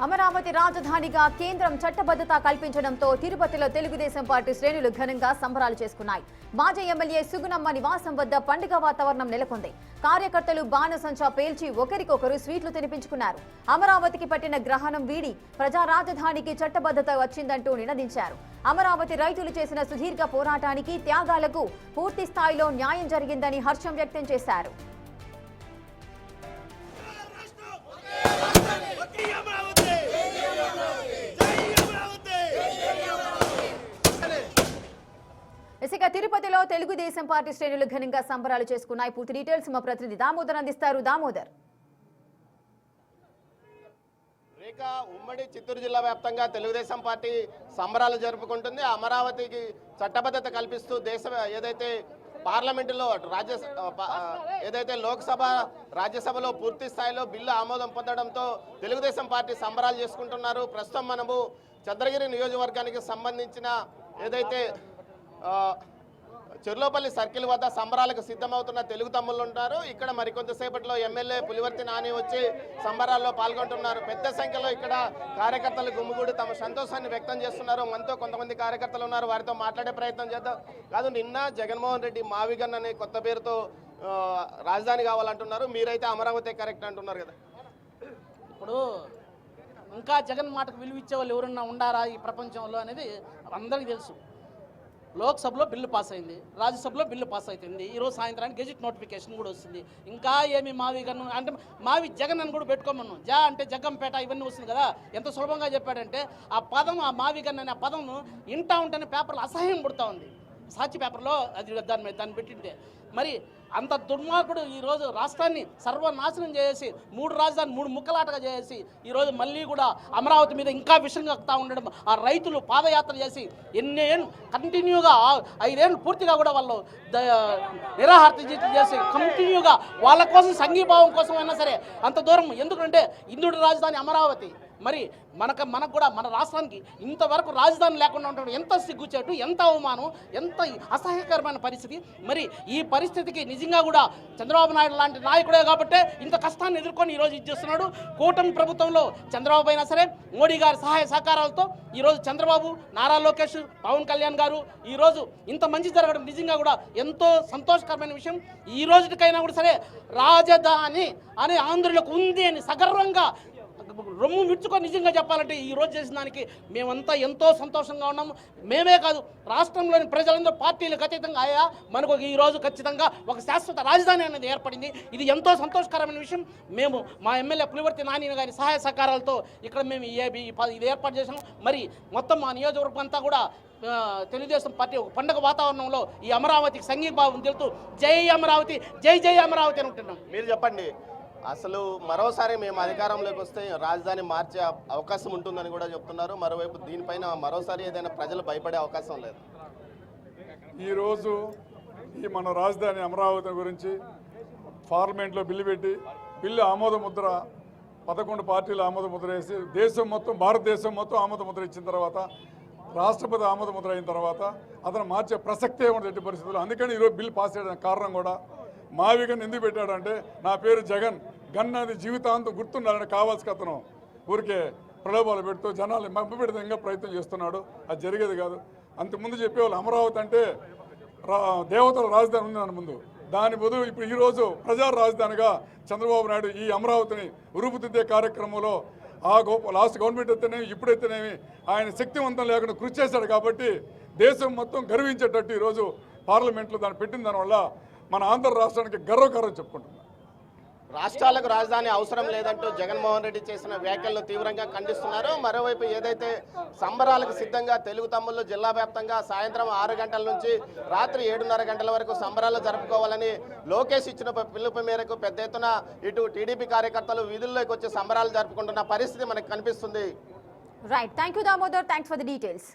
అమరావతి రాజధానిగా కేంద్రం చట్టబద్ధత కల్పించడంతో తిరుపతిలో తెలుగుదేశం పార్టీ శ్రేణులు ఘనంగా సంబరాలు చేసుకున్నాయి. మాజీ ఎమ్మెల్యే సుగుణమ్మ నివాసం వద్ద పండుగ వాతావరణం నెలకొంది. కార్యకర్తలు బాణసంచా పేల్చి ఒకరికొకరు స్వీట్లు తినిపించుకున్నారు. అమరావతికి పట్టిన గ్రహణం వీడి ప్రజా రాజధానికి చట్టబద్ధత వచ్చిందంటూ నినదించారు. అమరావతి రైతులు చేసిన సుదీర్ఘ పోరాటానికి, త్యాగాలకు పూర్తి స్థాయిలో న్యాయం జరిగిందని హర్షం వ్యక్తం చేశారు. ఇక తిరుపతిలో తెలుగుదేశం పార్టీ శ్రేణులు ఘనంగా సంబరాలు చేసుకున్నాయి. పూర్తి డీటెయిల్స్ మా ప్రతినిధి దామోదర్ అందిస్తారు. దామోదర్, ఉమ్మడి చిత్తూరు జిల్లా వ్యాప్తంగా తెలుగుదేశం పార్టీ సంబరాలు జరుపుకుంటుంది. అమరావతికి చట్టబద్ధత కల్పిస్తూ ఏదైతే పార్లమెంటులో ఏదైతే లోక్సభ రాజ్యసభలో పూర్తి స్థాయిలో బిల్లు ఆమోదం పొందడంతో తెలుగుదేశం పార్టీ సంబరాలు చేసుకుంటున్నారు. ప్రస్తుతం మనము చంద్రగిరి నియోజకవర్గానికి సంబంధించిన ఏదైతే చెర్లోపల్లి సర్కిల్ వద్ద సంబరాలకు సిద్ధమవుతున్న తెలుగు తమ్ముళ్ళు ఉంటారు. ఇక్కడ మరికొంతసేపట్లో ఎమ్మెల్యే పులివర్తి నాని వచ్చి సంబరాల్లో పాల్గొంటున్నారు. పెద్ద సంఖ్యలో ఇక్కడ కార్యకర్తలు గుమ్మిగూడి తమ సంతోషాన్ని వ్యక్తం చేస్తున్నారు. మనతో కొంతమంది కార్యకర్తలు ఉన్నారు, వారితో మాట్లాడే ప్రయత్నం చేద్దాం. కాదు, నిన్న జగన్మోహన్ రెడ్డి మావిగన్ అనే కొత్త పేరుతో రాజధాని కావాలంటున్నారు. మీరైతే అమరావతి కరెక్ట్ అంటున్నారు కదా. ఇప్పుడు ఇంకా జగన్ మాటకు విలువ ఇచ్చే వాళ్ళు ఎవరన్నా ఉండారా ఈ ప్రపంచంలో అనేది అందరికీ తెలుసు. లోక్సభలో బిల్లు పాస్ అయింది, రాజ్యసభలో బిల్లు పాస్ అవుతుంది. ఈరోజు సాయంత్రానికి గెజిట్ నోటిఫికేషన్ కూడా వస్తుంది. ఇంకా ఏమి మావి గన్ను అంటే మావి జగన్ అని కూడా పెట్టుకోమన్నాను. జా అంటే జగ్గంపేట ఇవన్నీ వస్తుంది కదా. ఎంత సులభంగా చెప్పాడంటే ఆ పదం, ఆ మావి గన్ అనే పదం ఇంటా ఉంటేనే పేపర్లో అసహ్యం పుడతా ఉంది. సాక్షి పేపర్లో అది దాన్ని పెట్టింటే మరి అంత దుర్మార్గుడు ఈరోజు రాష్ట్రాన్ని సర్వనాశనం చేసి 3 రాజధాని 3 ముక్కలాటగా చేసి ఈరోజు మళ్ళీ కూడా అమరావతి మీద ఇంకా విషయం కక్కుతా ఉండడం, ఆ రైతులు పాదయాత్ర చేసి ఎన్నేళ్ళు కంటిన్యూగా 5 ఏళ్ళు పూర్తిగా కూడా వాళ్ళు నిరాహార చేసి కంటిన్యూగా వాళ్ళ కోసం సంఘీభావం కోసం అయినా సరే అంత దూరం. ఎందుకంటే ఇంద్రుడి రాజధాని అమరావతి. మరి మనకు కూడా మన రాష్ట్రానికి ఇంతవరకు రాజధాని లేకుండా ఉండడం ఎంత సిగ్గుచేటు, ఎంత అవమానం, ఎంత అసహ్యకరమైన పరిస్థితి. మరి ఈ పరిస్థితికి నిజంగా కూడా చంద్రబాబు నాయుడు లాంటి నాయకుడే కాబట్టే ఇంత కష్టాన్ని ఎదుర్కొని ఈరోజు ఇచ్చేస్తున్నాడు. కూటమి ప్రభుత్వంలో చంద్రబాబు అయినా సరే మోడీ గారి సహాయ సహకారాలతో ఈరోజు చంద్రబాబు, నారా లోకేష్, పవన్ కళ్యాణ్ గారు ఈరోజు ఇంత మంచి జరగడం నిజంగా కూడా ఎంతో సంతోషకరమైన విషయం. ఈ రోజుకైనా కూడా సరే రాజధాని అనే ఆంధ్రులకు ఉంది అని సగర్వంగా రొమ్ము విడుచుకొని నిజంగా చెప్పాలంటే ఈ రోజు చేసిన దానికి మేమంతా ఎంతో సంతోషంగా ఉన్నాము. మేమే కాదు, రాష్ట్రంలోని ప్రజలందరూ పార్టీలకు అతీతంగా ఆయా మనకు ఈరోజు ఖచ్చితంగా ఒక శాశ్వత రాజధాని అనేది ఏర్పడింది. ఇది ఎంతో సంతోషకరమైన విషయం. మేము మా ఎమ్మెల్యే పులివర్తి నాని గారి సహాయ సహకారాలతో ఇక్కడ మేము ఇది ఏర్పాటు చేసాము. మరి మొత్తం మా నియోజకవర్గం అంతా కూడా తెలుగుదేశం పార్టీ ఒక పండుగ వాతావరణంలో ఈ అమరావతికి సంఘీభావం తెలుపుతూ జై అమరావతి, జై జై అమరావతి అని ఉంటున్నాం. మీరు చెప్పండి, అసలు మరోసారి మేము అధికారంలోకి వస్తే రాజధాని మార్చే అవకాశం ఉంటుందని కూడా చెప్తున్నారు. మరోవైపు దీనిపైన మరోసారి ఏదైనా ప్రజలు భయపడే అవకాశం లేదు. ఈరోజు ఈ మన రాజధాని అమరావతి గురించి పార్లమెంట్లో బిల్లు పెట్టి బిల్లు ఆమోద ముద్ర 11 పార్టీలు ఆమోద ముద్ర వేసి దేశం మొత్తం, భారతదేశం మొత్తం ఆమోద ముద్ర ఇచ్చిన తర్వాత, రాష్ట్రపతి ఆమోద ముద్ర అయిన తర్వాత అతను మార్చే ప్రసక్తే ఉండదు ఎట్టి పరిస్థితుల్లో. అందుకని ఈరోజు బిల్లు పాస్ చేయడానికి కారణం కూడా మావిగన్ ఎందుకు పెట్టాడంటే నా పేరు జగన్, గన్ అది జీవితాంతం గుర్తుండాలని కావాల్సి అతను ఊరికే ప్రలోభాలు పెడుతూ జనాలు మభ్యపెడితే ఇంకా ప్రయత్నం చేస్తున్నాడు. అది జరిగేది కాదు. అంతకుముందు చెప్పేవాళ్ళు అమరావతి అంటే దేవతల రాజధాని ఉందని ముందు, దాని బదులు ఇప్పుడు ఈరోజు ప్రజా రాజధానిగా చంద్రబాబు నాయుడు ఈ అమరావతిని రూపుదిద్దే కార్యక్రమంలో లాస్ట్ గవర్నమెంట్ అయితేనేమి ఇప్పుడైతేనేమి ఆయన శక్తివంతం లేకుండా కృషి చేశాడు. కాబట్టి దేశం మొత్తం గర్వించేటట్టు ఈరోజు పార్లమెంట్లో దాన్ని పెట్టిన దానివల్ల మన ఆంధ్ర రాష్ట్రానికి గర్వకారం చెప్పుకుంటున్నాం. రాష్ట్రాలకు రాజధాని అవసరం లేదంటూ జగన్మోహన్ రెడ్డి చేసిన వ్యాఖ్యలను తీవ్రంగా ఖండిస్తున్నారు. మరోవైపు ఏదైతే సంబరాలకు సిద్ధంగా తెలుగు తమ్ముళ్ళు జిల్లా వ్యాప్తంగా సాయంత్రం 6 గంటల నుంచి రాత్రి 7:30 గంటల వరకు సంబరాలు జరుపుకోవాలని లోకేష్ ఇచ్చిన పిలుపు మేరకు పెద్ద ఎత్తున ఇటు టీడీపీ కార్యకర్తలు వీధుల్లోకి వచ్చి సంబరాలు జరుపుకుంటున్న పరిస్థితి మనకు కనిపిస్తుంది. Right, thank you Damodar, thanks for the details.